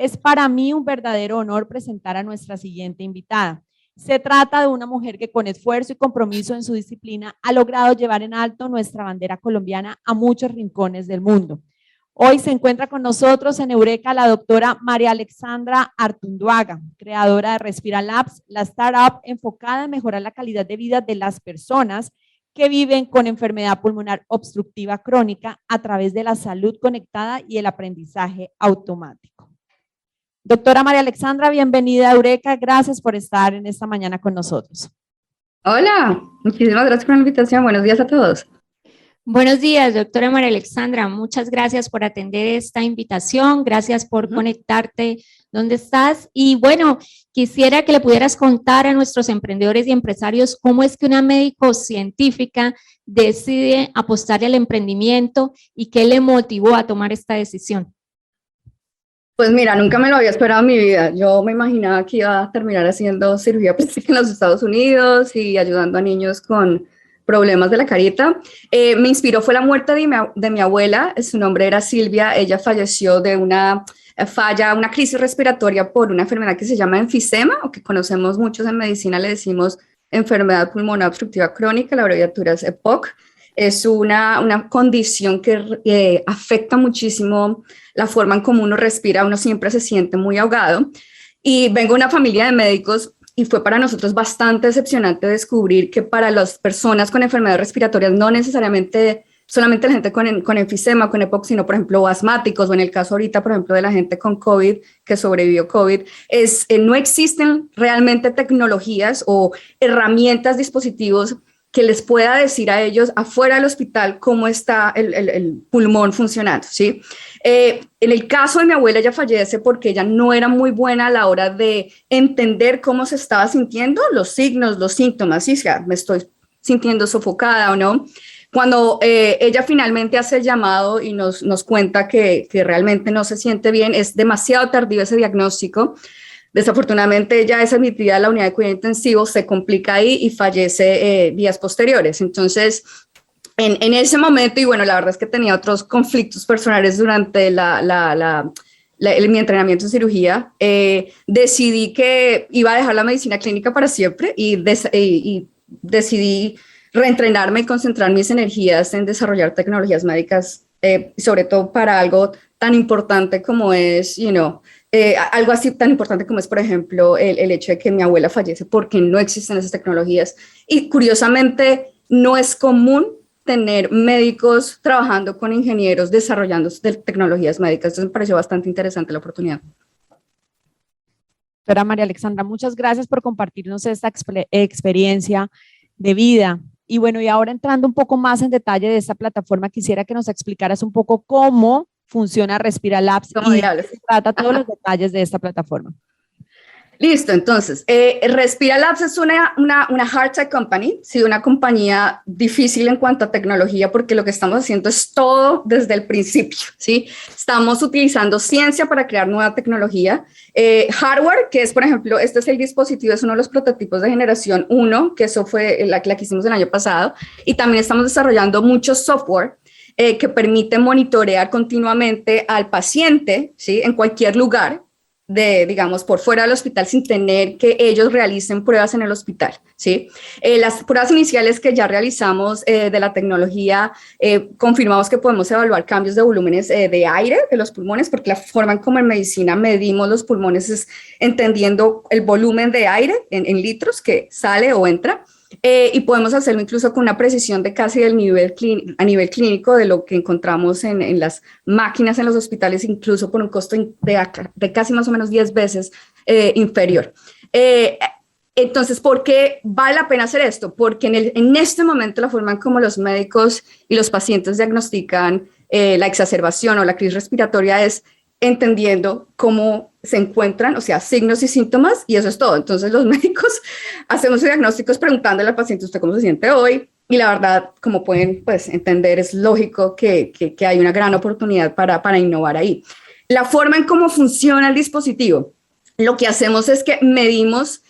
Es para mí un verdadero honor presentar a nuestra siguiente invitada. Se trata de una mujer que con esfuerzo y compromiso en su disciplina ha logrado llevar en alto nuestra bandera colombiana a muchos rincones del mundo. Hoy se encuentra con nosotros en Eureka la doctora María Alexandra Artunduaga, creadora de Respira Labs, la startup enfocada en mejorar la calidad de vida de las personas que viven con enfermedad pulmonar obstructiva crónica a través de la salud conectada y el aprendizaje automático. Doctora María Alexandra, bienvenida a Eureka. Gracias por estar en esta mañana con nosotros. Hola, muchísimas gracias por la invitación. Buenos días a todos. Buenos días, doctora María Alexandra. Muchas gracias por atender esta invitación. Gracias por conectarte donde estás. Y bueno, quisiera que le pudieras contar a nuestros emprendedores y empresarios cómo es que una médico científica decide apostarle al emprendimiento y qué le motivó a tomar esta decisión. Pues mira, nunca me lo había esperado en mi vida. Yo me imaginaba que iba a terminar haciendo cirugía plástica en los Estados Unidos y ayudando a niños con problemas de la carita. Me inspiró fue la muerte de mi abuela. Su nombre era Silvia. Ella falleció de una crisis respiratoria por una enfermedad que se llama enfisema, o que conocemos muchos en medicina, le decimos enfermedad pulmonar obstructiva crónica, la abreviatura es EPOC. Es una condición que afecta muchísimo la forma en cómo uno respira. Uno siempre se siente muy ahogado. Y vengo de una familia de médicos y fue para nosotros bastante decepcionante descubrir que para las personas con enfermedades respiratorias, no necesariamente solamente la gente con enfisema, con EPOC, sino por ejemplo asmáticos, o en el caso ahorita, por ejemplo, de la gente con COVID, que sobrevivió COVID, no existen realmente tecnologías o herramientas, dispositivos que les pueda decir a ellos afuera del hospital cómo está el pulmón funcionando, ¿sí? En el caso de mi abuela, ella fallece porque ella no era muy buena a la hora de entender cómo se estaba sintiendo, los signos, los síntomas, ¿sí? O sea, me estoy sintiendo sofocada o no. Cuando ella finalmente hace el llamado y nos cuenta que realmente no se siente bien, es demasiado tardío ese diagnóstico. Desafortunadamente ella es admitida a la unidad de cuidado intensivo, se complica ahí y fallece días posteriores. Entonces, en ese momento, y bueno, la verdad es que tenía otros conflictos personales durante mi entrenamiento en cirugía, decidí que iba a dejar la medicina clínica para siempre y decidí reentrenarme y concentrar mis energías en desarrollar tecnologías médicas, sobre todo para algo tan importante como es, algo así tan importante como es, por ejemplo, el hecho de que mi abuela fallece porque no existen esas tecnologías. Y curiosamente, no es común tener médicos trabajando con ingenieros desarrollando tecnologías médicas. Entonces me pareció bastante interesante la oportunidad. Doctora María Alexandra, muchas gracias por compartirnos esta experiencia de vida. Y bueno, y ahora entrando un poco más en detalle de esta plataforma, quisiera que nos explicaras un poco cómo funciona Respira Labs y se trata todos los detalles de esta plataforma. Listo, entonces, Respira Labs es una hard tech company, sí, una compañía difícil en cuanto a tecnología, porque lo que estamos haciendo es todo desde el principio, ¿sí? Estamos utilizando ciencia para crear nueva tecnología, hardware, que es, por ejemplo, este es el dispositivo, es uno de los prototipos de generación 1, que eso fue la que hicimos el año pasado, y también estamos desarrollando mucho software que permite monitorear continuamente al paciente, ¿sí? En cualquier lugar, digamos, por fuera del hospital, sin tener que ellos realicen pruebas en el hospital, ¿sí? Las pruebas iniciales que ya realizamos de la tecnología, confirmamos que podemos evaluar cambios de volúmenes de aire de los pulmones, porque la forma en como en medicina medimos los pulmones es entendiendo el volumen de aire en litros que sale o entra. Y podemos hacerlo incluso con una precisión de casi a nivel clínico de lo que encontramos en las máquinas en los hospitales, incluso por un costo de casi más o menos 10 veces inferior. Entonces, ¿por qué vale la pena hacer esto? Porque en este momento la forma en como los médicos y los pacientes diagnostican la exacerbación o la crisis respiratoria es entendiendo cómo se encuentran, o sea, signos y síntomas, y eso es todo. Entonces los médicos hacemos diagnósticos preguntándole al paciente, ¿usted cómo se siente hoy? Y la verdad, como pueden pues, entender, es lógico que hay una gran oportunidad para innovar ahí. La forma en cómo funciona el dispositivo, lo que hacemos es que medimos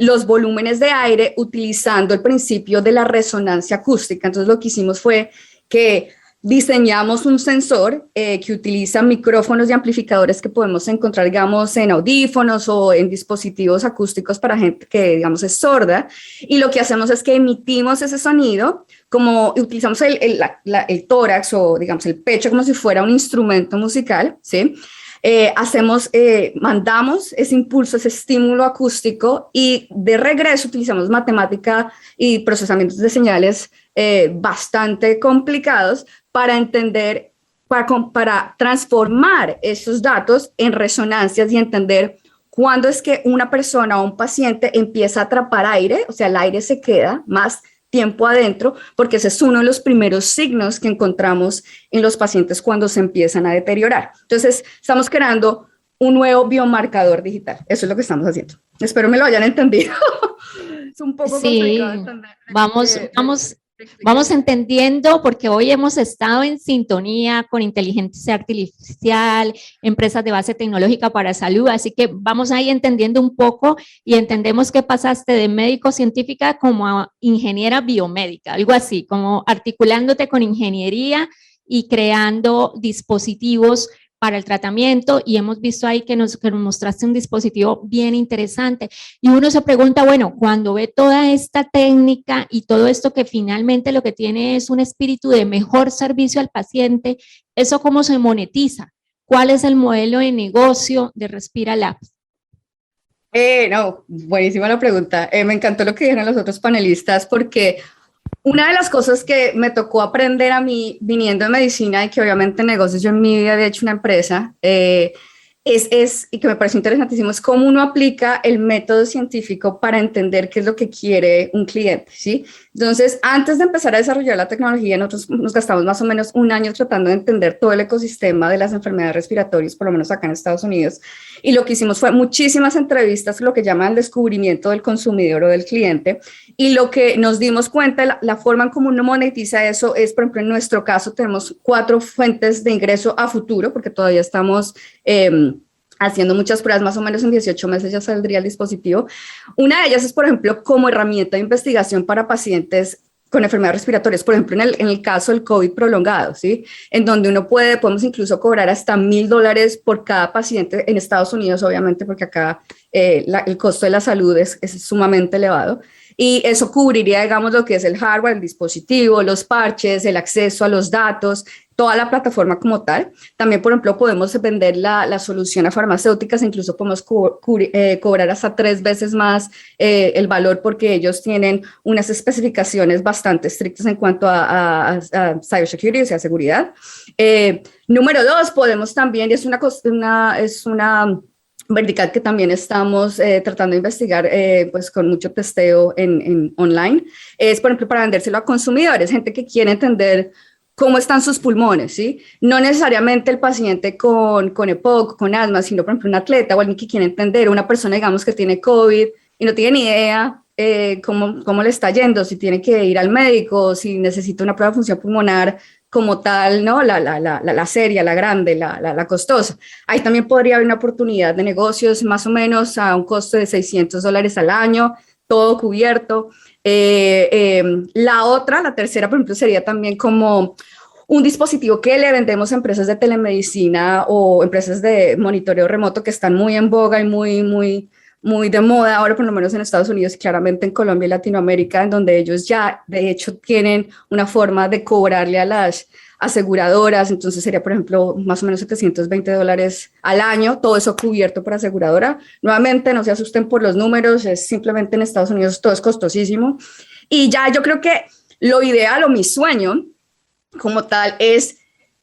los volúmenes de aire utilizando el principio de la resonancia acústica. Entonces lo que hicimos fue que diseñamos un sensor que utiliza micrófonos y amplificadores que podemos encontrar, digamos, en audífonos o en dispositivos acústicos para gente que, digamos, es sorda. Y lo que hacemos es que emitimos ese sonido, como utilizamos el tórax o, digamos, el pecho como si fuera un instrumento musical, ¿sí? Mandamos ese impulso, ese estímulo acústico y de regreso utilizamos matemática y procesamientos de señales bastante complicados para entender, para transformar esos datos en resonancias y entender cuándo es que una persona o un paciente empieza a atrapar aire, o sea, el aire se queda más tiempo adentro, porque ese es uno de los primeros signos que encontramos en los pacientes cuando se empiezan a deteriorar. Entonces, estamos creando un nuevo biomarcador digital. Eso es lo que estamos haciendo. Espero me lo hayan entendido. Es un poco complicado entender. Vamos entendiendo, porque hoy hemos estado en sintonía con inteligencia artificial, empresas de base tecnológica para salud, así que vamos ahí entendiendo un poco y entendemos que pasaste de médico científica como a ingeniera biomédica, algo así, como articulándote con ingeniería y creando dispositivos para el tratamiento, y hemos visto ahí que nos mostraste un dispositivo bien interesante, y uno se pregunta, bueno, cuando ve toda esta técnica y todo esto que finalmente lo que tiene es un espíritu de mejor servicio al paciente, ¿eso cómo se monetiza? ¿Cuál es el modelo de negocio de Respira Labs? No, buenísima la pregunta. Me encantó lo que dijeron los otros panelistas, porque una de las cosas que me tocó aprender a mí viniendo de medicina y que obviamente en negocios yo en mi vida había hecho una empresa, y que me parece interesantísimo, es cómo uno aplica el método científico para entender qué es lo que quiere un cliente, ¿sí? Entonces, antes de empezar a desarrollar la tecnología, nosotros nos gastamos más o menos un año tratando de entender todo el ecosistema de las enfermedades respiratorias, por lo menos acá en Estados Unidos, y lo que hicimos fue muchísimas entrevistas, lo que llaman el descubrimiento del consumidor o del cliente, y lo que nos dimos cuenta, la forma en cómo uno monetiza eso es, por ejemplo, en nuestro caso tenemos 4 fuentes de ingreso a futuro, porque todavía estamos haciendo muchas pruebas, más o menos en 18 meses ya saldría el dispositivo. Una de ellas es, por ejemplo, como herramienta de investigación para pacientes con enfermedades respiratorias, por ejemplo, en el caso del COVID prolongado, ¿sí? En donde podemos incluso cobrar hasta $1,000 por cada paciente en Estados Unidos, obviamente, porque acá el costo de la salud es sumamente elevado. Y eso cubriría, digamos, lo que es el hardware, el dispositivo, los parches, el acceso a los datos, toda la plataforma como tal. También, por ejemplo, podemos vender la solución a farmacéuticas, incluso podemos cobrar hasta 3 veces más el valor, porque ellos tienen unas especificaciones bastante estrictas en cuanto a cybersecurity, o sea, seguridad. Número 2, podemos también, y es una vertical que también estamos tratando de investigar pues con mucho testeo en online, es por ejemplo para vendérselo a consumidores, gente que quiere entender cómo están sus pulmones, ¿sí? No necesariamente el paciente con EPOC, con asma, sino por ejemplo un atleta o alguien que quiere entender, una persona digamos que tiene COVID y no tiene ni idea cómo le está yendo, si tiene que ir al médico, si necesita una prueba de función pulmonar como tal, ¿no? La seria, la grande, la costosa. Ahí también podría haber una oportunidad de negocios más o menos a un costo de $600 al año, todo cubierto. La tercera, por ejemplo, sería también como un dispositivo que le vendemos a empresas de telemedicina o empresas de monitoreo remoto que están muy en boga y muy de moda ahora, por lo menos en Estados Unidos, claramente en Colombia y Latinoamérica, en donde ellos ya de hecho tienen una forma de cobrarle a las aseguradoras, entonces sería por ejemplo más o menos $720 al año, todo eso cubierto por aseguradora. Nuevamente no se asusten por los números, es simplemente en Estados Unidos todo es costosísimo, y ya yo creo que lo ideal o mi sueño como tal es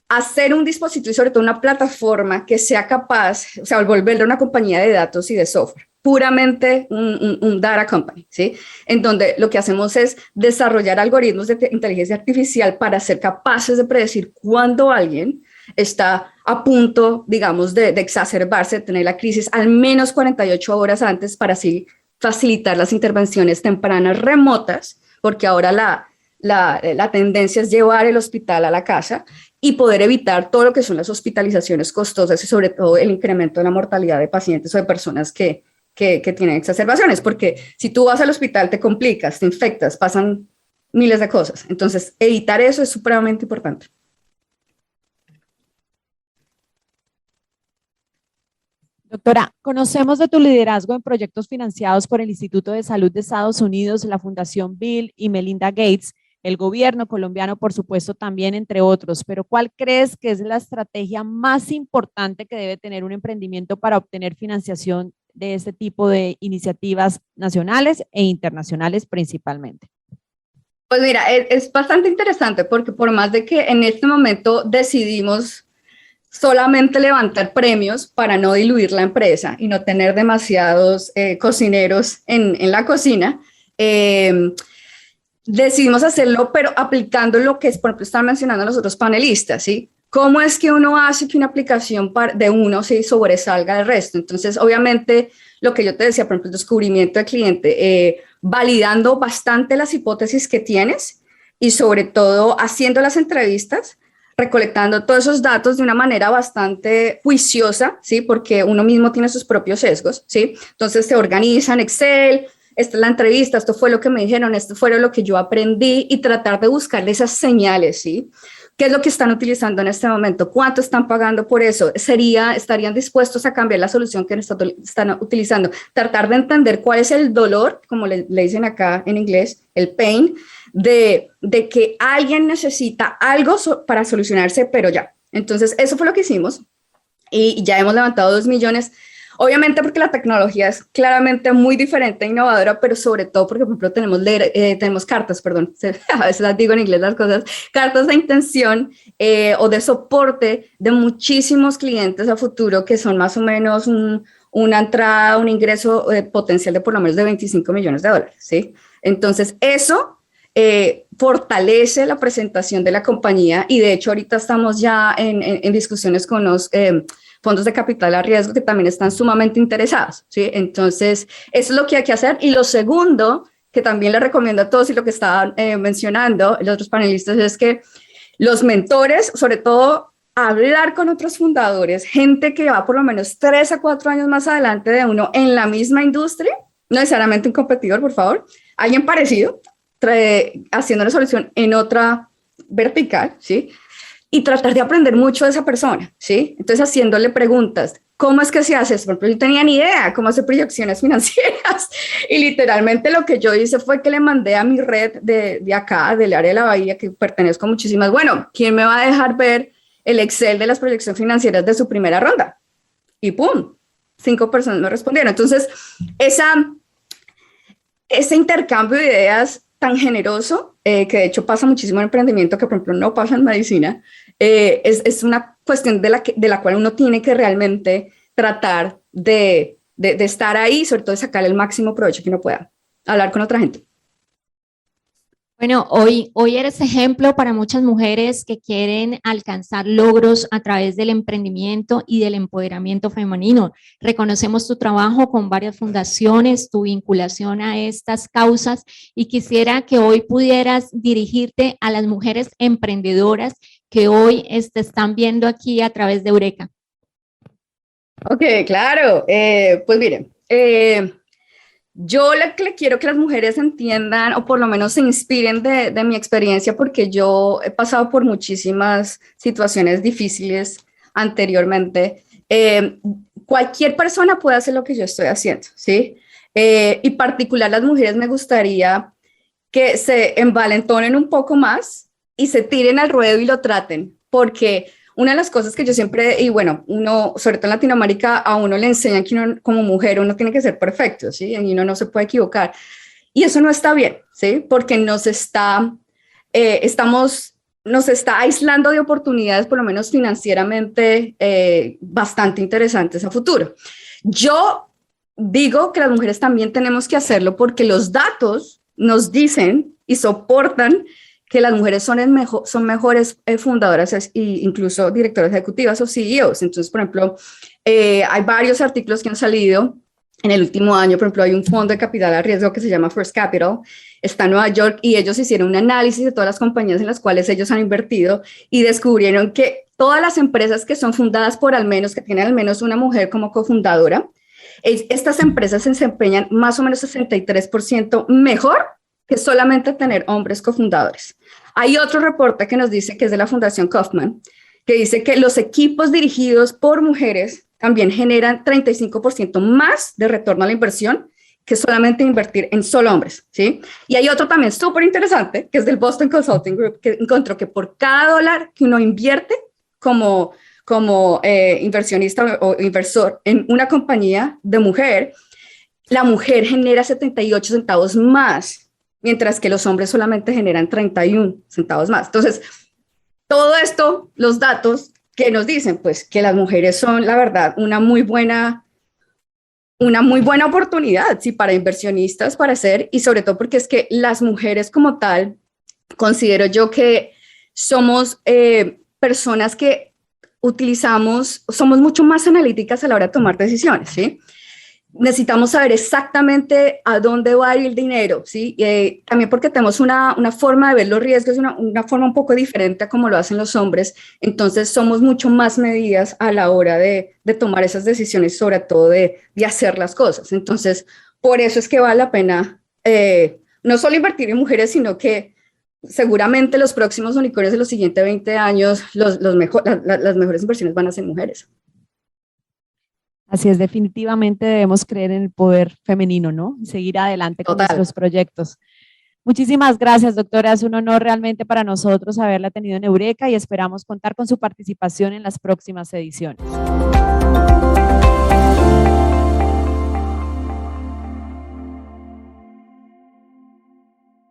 hacer un dispositivo y sobre todo una plataforma que sea capaz, o sea, volverle una compañía de datos y de software, puramente un data company, ¿sí? En donde lo que hacemos es desarrollar algoritmos de inteligencia artificial para ser capaces de predecir cuándo alguien está a punto, digamos, de exacerbarse, de tener la crisis al menos 48 horas antes, para así facilitar las intervenciones tempranas remotas, porque ahora la tendencia es llevar el hospital a la casa y poder evitar todo lo que son las hospitalizaciones costosas y sobre todo el incremento de la mortalidad de pacientes o de personas que tienen exacerbaciones, porque si tú vas al hospital te complicas, te infectas, pasan miles de cosas. Entonces, evitar eso es supremamente importante. Doctora, conocemos de tu liderazgo en proyectos financiados por el Instituto de Salud de Estados Unidos, la Fundación Bill y Melinda Gates, el gobierno colombiano, por supuesto, también, entre otros. Pero ¿cuál crees que es la estrategia más importante que debe tener un emprendimiento para obtener financiación de este tipo de iniciativas nacionales e internacionales principalmente? Pues mira, es bastante interesante porque por más de que en este momento decidimos solamente levantar premios para no diluir la empresa y no tener demasiados cocineros en la cocina, decidimos hacerlo, pero aplicando lo que es, por ejemplo, están mencionando los otros panelistas, ¿sí? ¿Cómo es que uno hace que una aplicación de uno se sobresalga del resto? Entonces, obviamente, lo que yo te decía, por ejemplo, el descubrimiento del cliente, validando bastante las hipótesis que tienes y sobre todo haciendo las entrevistas, recolectando todos esos datos de una manera bastante juiciosa, ¿sí? Porque uno mismo tiene sus propios sesgos, ¿sí? Entonces se organiza en Excel, esta es la entrevista, esto fue lo que me dijeron, esto fue lo que yo aprendí y tratar de buscarle esas señales, ¿sí? ¿Qué es lo que están utilizando en este momento? ¿Cuánto están pagando por eso? ¿Estarían dispuestos a cambiar la solución que están utilizando? Tratar de entender cuál es el dolor, como le dicen acá en inglés, el pain, de que alguien necesita algo para solucionarse, pero ya. Entonces, eso fue lo que hicimos y ya hemos levantado 2 millones. Obviamente porque la tecnología es claramente muy diferente e innovadora, pero sobre todo porque, por ejemplo, tenemos cartas, perdón, a veces las digo en inglés las cosas, cartas de intención o de soporte de muchísimos clientes a futuro que son más o menos una entrada, un ingreso potencial de por lo menos de $25 millones, ¿sí? Entonces, eso fortalece la presentación de la compañía y de hecho ahorita estamos ya en discusiones con los fondos de capital a riesgo que también están sumamente interesados, ¿sí? Entonces, eso es lo que hay que hacer. Y lo segundo, que también le recomiendo a todos y lo que estaban mencionando los otros panelistas, es que los mentores, sobre todo, hablar con otros fundadores, gente que va por lo menos 3 a 4 años más adelante de uno en la misma industria, no necesariamente un competidor, por favor, alguien parecido, haciendo una solución en otra vertical, ¿sí? Y tratar de aprender mucho de esa persona, ¿sí? Entonces, haciéndole preguntas, ¿cómo es que se hace eso? Porque yo tenía ni idea cómo hacer proyecciones financieras y literalmente lo que yo hice fue que le mandé a mi red de acá, del área de la Bahía, que pertenezco a muchísimas, bueno, ¿quién me va a dejar ver el Excel de las proyecciones financieras de su primera ronda? Y ¡pum! 5 personas me respondieron. Entonces, ese intercambio de ideas tan generoso, que de hecho pasa muchísimo en emprendimiento, que por ejemplo no pasa en medicina, es una cuestión de la cual uno tiene que realmente tratar de estar ahí, sobre todo de sacar el máximo provecho que uno pueda, hablar con otra gente. Bueno, hoy eres ejemplo para muchas mujeres que quieren alcanzar logros a través del emprendimiento y del empoderamiento femenino. Reconocemos tu trabajo con varias fundaciones, tu vinculación a estas causas y quisiera que hoy pudieras dirigirte a las mujeres emprendedoras que hoy te están viendo aquí a través de Eureka. Ok, claro. Pues miren, yo le quiero que las mujeres entiendan o por lo menos se inspiren de mi experiencia porque yo he pasado por muchísimas situaciones difíciles anteriormente. Cualquier persona puede hacer lo que yo estoy haciendo, ¿sí? Y particular las mujeres me gustaría que se envalentonen un poco más y se tiren al ruedo y lo traten, porque una de las cosas que yo siempre, y bueno, uno, sobre todo en Latinoamérica, a uno le enseñan que uno como mujer uno tiene que ser perfecto, ¿sí? Y uno no se puede equivocar. Y eso no está bien, ¿sí? Porque nos está aislando de oportunidades, por lo menos financieramente, bastante interesantes a futuro. Yo digo que las mujeres también tenemos que hacerlo porque los datos nos dicen y soportan que las mujeres son mejores fundadoras e incluso directoras ejecutivas o CEOs. Entonces, por ejemplo, hay varios artículos que han salido en el último año. Por ejemplo, hay un fondo de capital a riesgo que se llama First Capital, está en Nueva York, y ellos hicieron un análisis de todas las compañías en las cuales ellos han invertido y descubrieron que todas las empresas que son fundadas por que tienen al menos una mujer como cofundadora, estas empresas se desempeñan más o menos 63% mejor que solamente tener hombres cofundadores. Hay otro reporte que nos dice, que es de la Fundación Kaufman, que dice que los equipos dirigidos por mujeres también generan 35% más de retorno a la inversión que solamente invertir en solo hombres, ¿sí? Y hay otro también súper interesante, que es del Boston Consulting Group, que encontró que por cada dólar que uno invierte como inversionista o inversor en una compañía de mujer, la mujer genera 78 centavos más, mientras que los hombres solamente generan 31 centavos más. Entonces, todo esto, los datos que nos dicen, pues que las mujeres son, la verdad, una muy buena oportunidad, sí, para inversionistas, para hacer, y sobre todo porque es que las mujeres como tal, considero yo que somos personas que somos mucho más analíticas a la hora de tomar decisiones, ¿sí? Necesitamos saber exactamente a dónde va a ir el dinero, ¿sí? También porque tenemos una forma de ver los riesgos, una forma un poco diferente a como lo hacen los hombres, entonces somos mucho más medidas a la hora de tomar esas decisiones, sobre todo de hacer las cosas. Entonces, por eso es que vale la pena no solo invertir en mujeres, sino que seguramente los próximos unicornios de los siguientes 20 años, las mejores inversiones van a ser mujeres. Así es, definitivamente debemos creer en el poder femenino, ¿no? Y seguir adelante con nuestros proyectos. Muchísimas gracias, doctora. Es un honor realmente para nosotros haberla tenido en Eureka y esperamos contar con su participación en las próximas ediciones.